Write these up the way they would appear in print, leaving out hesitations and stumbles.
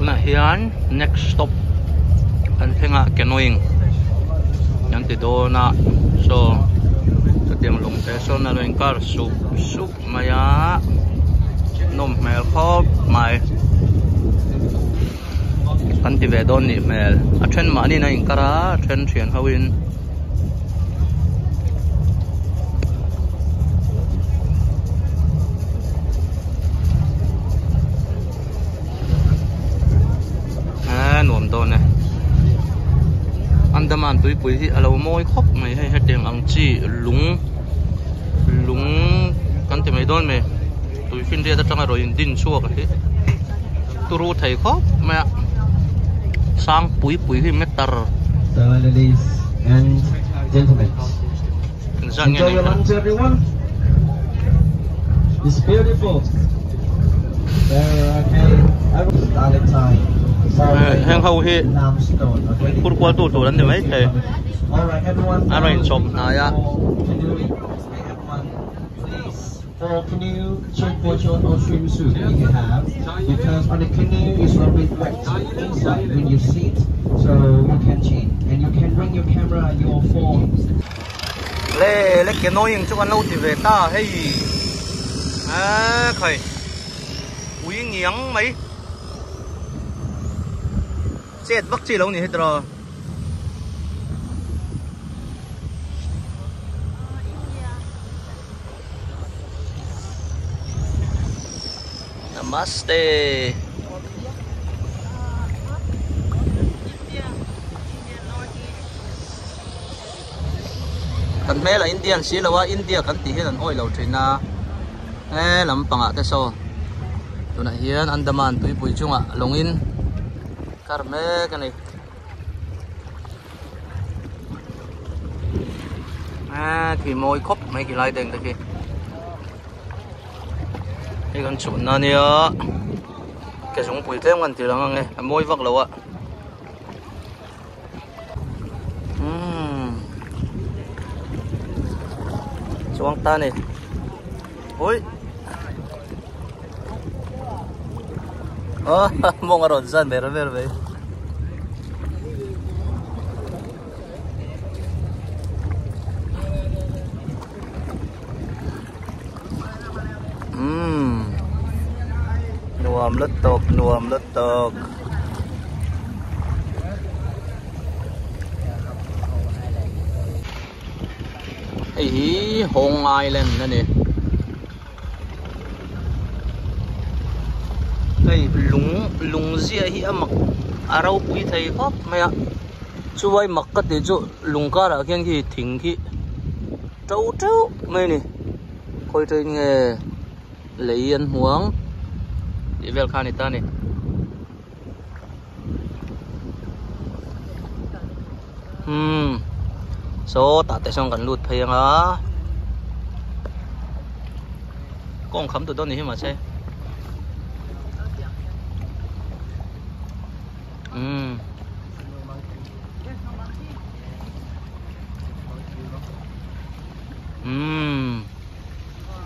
Tuna hian next stop kan thenga canoeing yang ti do na so tiang long te so na loin kar sup maya nom mel khop mai kan ti ve don ni mel a then ma ni na in kara then thian hawin nuam don ne Andaman tui pui hi alo moi khop mai he heteng ang chi lung kan ti mai don me tui fin ria ta tanga ro in din chuak hi turu thai khop ma sang pui hi metar. So ladies and gentlemen, enjoy your lunch everyone. It's beautiful. There okay, I will start at time. Hang hậu hi phút qua tủ đánh được mấy thề anh này chụp này á for canoe check for your own swimsuit if you have, because on the canoe is rubber wet inside when you sit, so you can change and you can bring your camera, your phone. Lê cái nồi những chỗ ăn lâu thì về ta hay à khởi quý nghiếng mấy chết bắt chi lâu nhỉ hết rồi. Namaste. Kan mẹ là Indian xí là wa India kan tì hiền oi lâu China nghe lắm bằng ạ thế so tụi này hiền Andaman tụi bùi chung ạ long in car mẹ cái này thì môi khóc mấy cái lai đèn đây kì cái con chuột nó nè cái giống bùi thêm con thì là nghe môi vắt lâu ạ. Chuang ta này ôi mong ở dân về rồi nuam lất tộc ấy Hong Island nữa nè cái lung zia hi amak arau pui thei khop maya chuwai makka te chu lungka ra keng ki thing ki trâu mai ni khoi train nge leian huang level khan ta ni so ta te song kan lut phei anga kong kham tu don ni hi ma che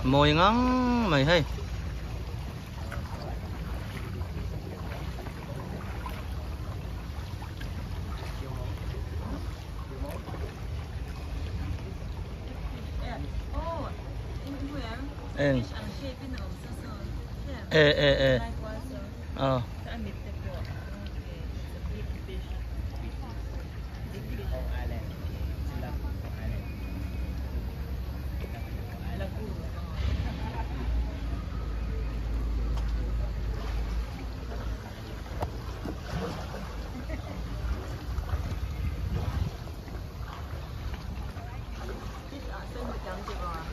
mồi ngắn mày hay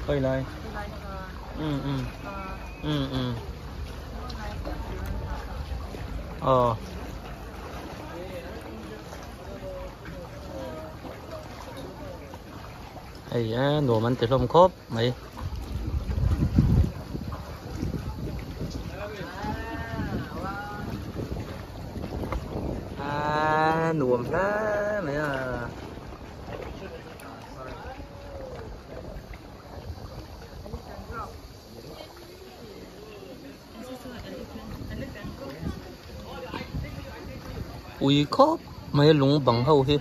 khơi lại ấy đồ mình từ lông khốp mày nuông đó mày bụi khóc mấy lúng bằng hầu hi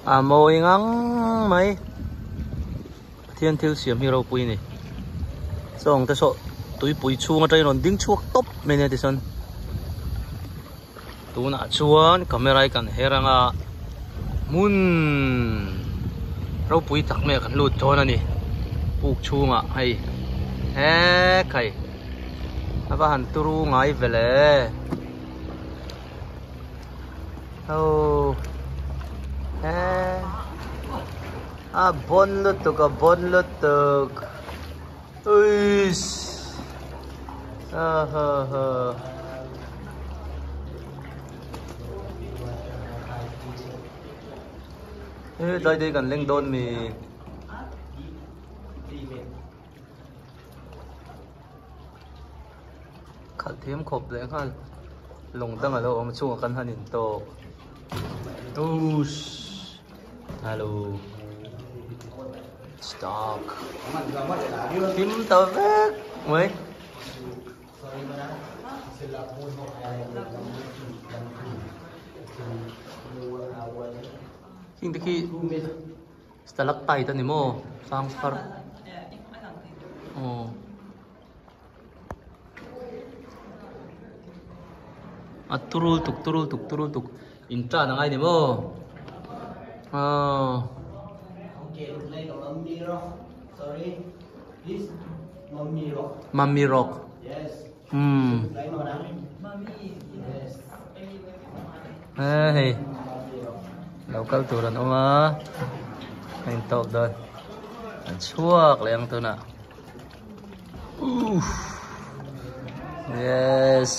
à mồi ngang mấy thiên thiếu xiêm hi rau bụi này xong ta sợ túi bụi chua ngay nó đinh chuột top mấy này thì son tu na chuan camera kan heranga mun rau pui tak me kan lut chon ani puk chunga hei he kai aba han turu ngai vele oh he a bon lutuk uis ha ha đây đây gần lên đôn mì khát thêm khop đấy ha lồng tăng ở đâu mà chung căn hành to hello stock tím tàu vét mấy Hindi ki stalactite ni mo sang far oh at turul tuk intra na ngay ni mo okay like mummy rock sorry this mummy rock yes like no mummy yes hey local turan oma anh top đơn anh chuộc lại ăn tôi nè yes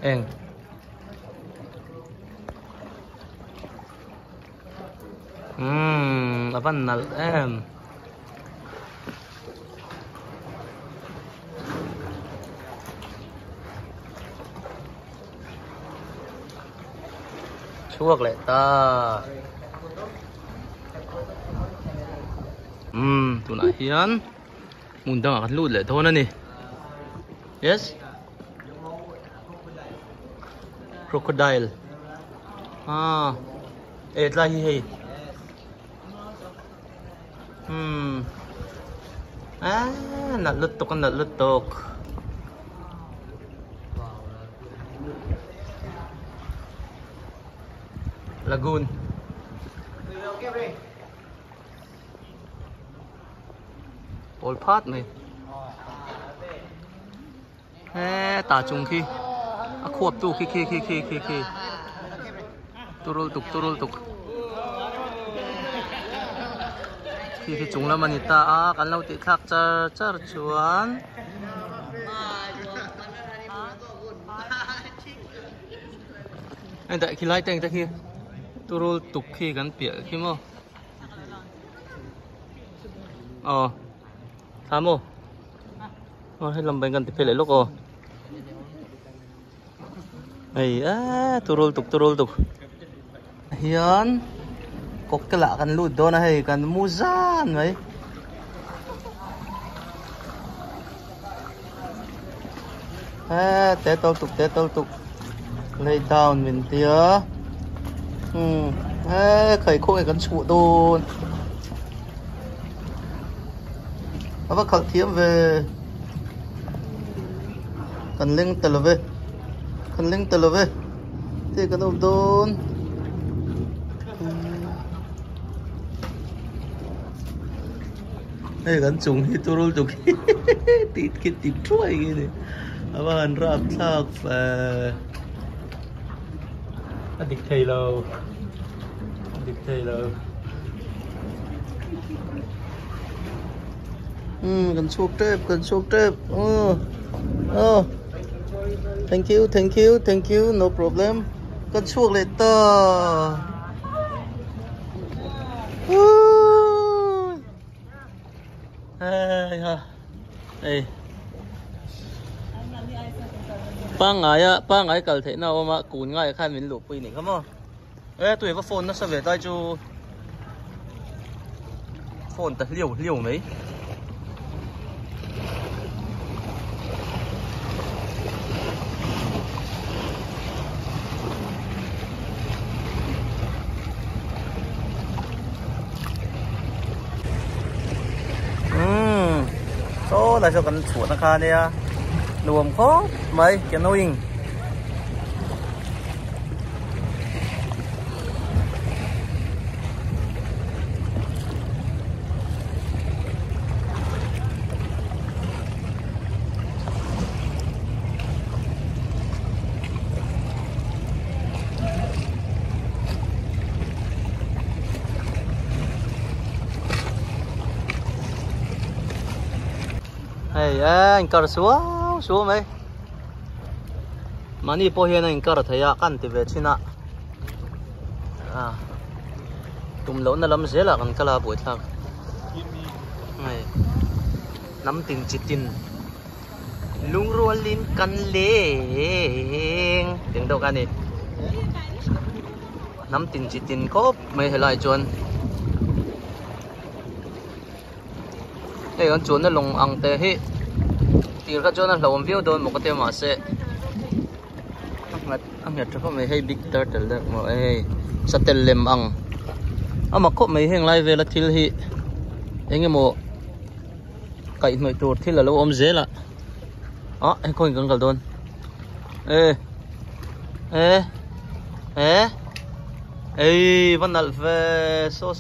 anh apa nal em chuộc lại ta tụi nó hiền muốn đang ăn lụt lại thôi nè yes crocodile ết là hi nạt lụt tục lagoon all part này tả chung khi khuộp tu khi turul tục khi chúng là mình ta kan lâu tị thác char chuan anh tại khi lái tay ta kia turul tục khi gắn bịa khi mô tham ô hay làm bệnh gần thì phải lấy lúc rồi ấy turul tục hiền có cái lạ gần lụt đó này gần mua gian vậy té tao tục lay down mình tía khởi khô này gần trụ đồn và khởi thiếm về cần linh tờ về thì cần ôm đồn đây gần trùng thì tôi tục tịt chuối cái này và anh rap thạc và dictator cần chuộc trip thank you no problem cần chuộc lại tờ đây pa ngai kal the na ma kun ngai khan min lu pui ni khamo tụi có phone nó sẽ về tay cho phone ta liều mấy số là cho cần chuột nó kha nè luồng khó mấy cái nồi hey anh cờ xuống mấy mà đi po hiền anh cờ thấy à căn thì về trên ạ tụm lỗ nó lắm dễ là còn cái là buổi thang này nắm tình chỉ tin lung ruột lên căn lên tiếng đâu cái này nắm tình chỉ tin có mấy hệ lại chuồn đây con chuồn nó lồng ăn tê hết thì các chuồn nó lồng view đôi một cái tema sẽ ăn nhặt cho mấy hay big turtle đó mà ấy sa tel lem ăn mà có mấy hàng lại về là thil hi anh em một cái mấy chuột thil là lâu ôm dễ là anh coi gần gần đồn vẫn nãy về so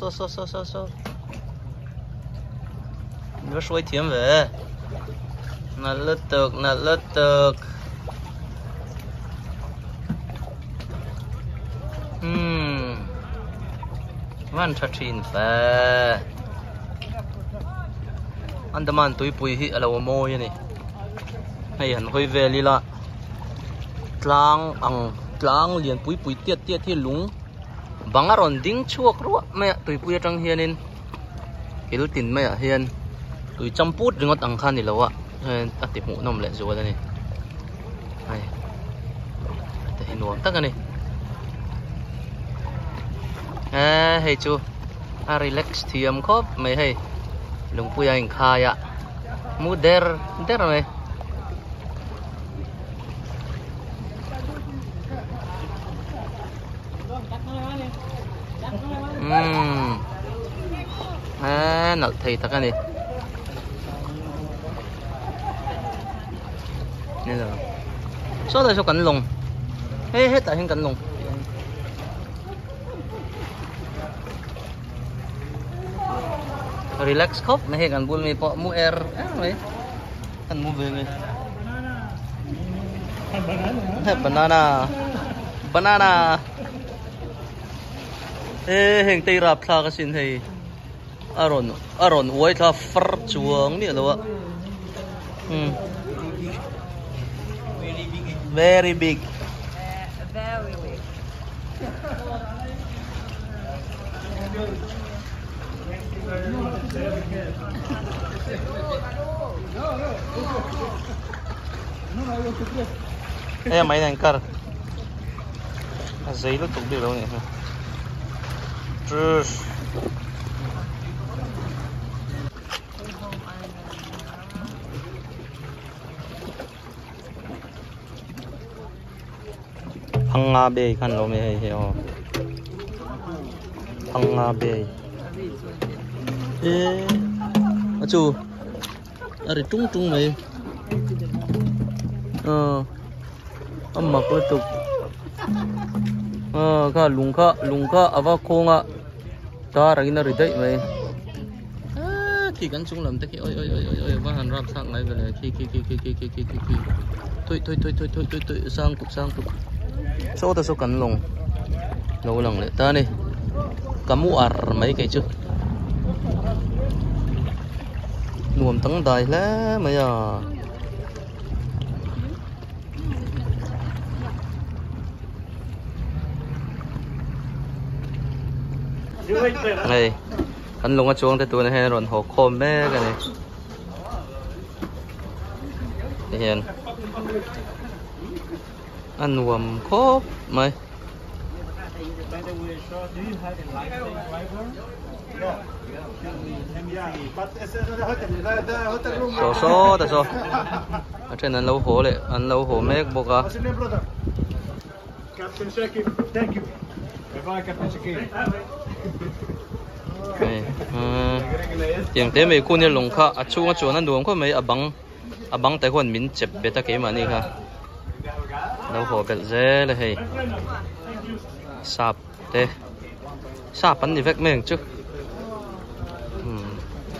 nó xoay thiếm về nãy lết tược vẫn thật chín về anh đâm ăn túi bùi hi là mồi vậy này hay hẳn hơi về đi là tlang liền bùi tiết thì lúng băng ở ròn đinh chuột rồi mẹ túi bùi trong hiền nên cái lúc tin mẹ hiền tụi chăm phút đừng có tăng khan thì lâu ạ tiệm mũ nằm lại rồi đây này để nuông tắc này hay chú relax thì em khóc mày hay lùng pui anh khai ạ mu der mày nợ thầy tắc này nên là số là số cánh lùng hết tại hình cánh lùng relax khóc mấy hay cánh buồn mấy bỏ mua air mấy cánh mua về mấy banana hình tây rạp thà cái xin thì aron uai thà phật chuông nè đâu ạ very big. Very big. Máy này cắt giấy nó tục đi đâu nhỉ? Hanga Bay kan lo me heo Hanga Bay achu ari tung mai amma ko tu ka lungka awa khonga ta rangina ridai mai ki kan chung lam te ki oi ba han ram sang ngai vele ki toi sang tuk số ta số cắn lồng lâu lần lại ta đi cắm mấy cái chứ nuông tấn đài lá mấy giờ này cắn lồng ở chuông thì tụi này hay rồi hồ khom bé cái này hiền ăn uống khốp mày By the way, so do you have a license driver? No. so ta so ở trên ăn lâu hổ lệ ăn lâu hổ mấy bộ cả What's your name, brother? Captain Shakib. Thank you. Bye-bye, Captain Shakib. tiếng thế mấy cô này lồng kha à chú nó đúng có mấy abang tại con mình chụp beta cái mà này kha lâu hổ bẹt dễ là hay sạp thế sạp ăn gì vét mình chứ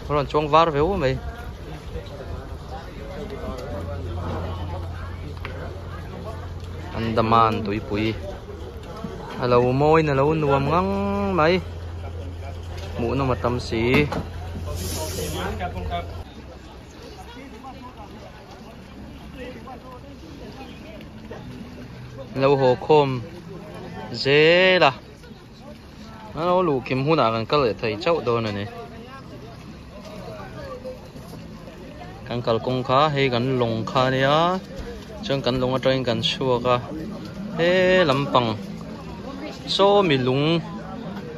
rồi chuông var véo mày Andaman tụi bụi lâu môi nè lâu nuông ngang mày mũ nó mà tâm xí lâu hồ khom dễ là nó lù kim hú nào gần cái lại thấy cháu đồ này nè căn cả công khá hay gần lồng khá này á trong gần lồng ở trên gần xua cả thế lắm bằng số mi lung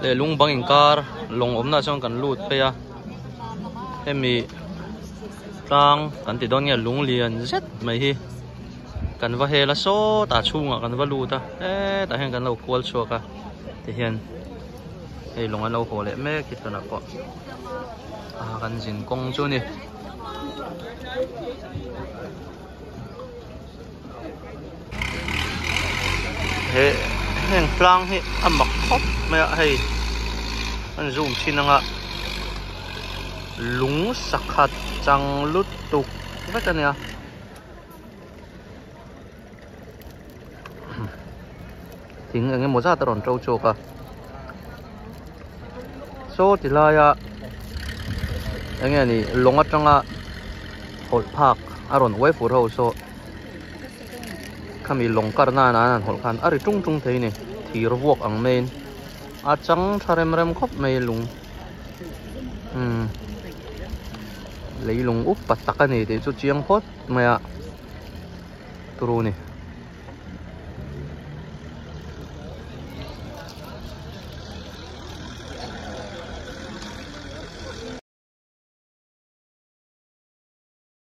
để lung bằng car lồng ốm na trong gần lụt pe à thế mi rang gần thì đó nghe lung liền rất mấy hi gần vào hè là số ta chung à gần vào lụt ta thế ta hiện gần lâu qual xua cả thì hiện hey lồng lâu hồ lệ mấy cái tao có gần dính công chỗ này he heng plang he amak khop maya hey an zoom xin nga lung sakhat chang lut tuk vậy ta nè tiếng anh em một ra tao trâu chô cả số thì là ya anh em này lồng ở trong à hot park aron way for house so kami long karna na hol khan ari tung tung thei ni thir vuak ang main a chang tharem rem khop mai lung lấy lung up patak ani te chu chiang phot maya turu ni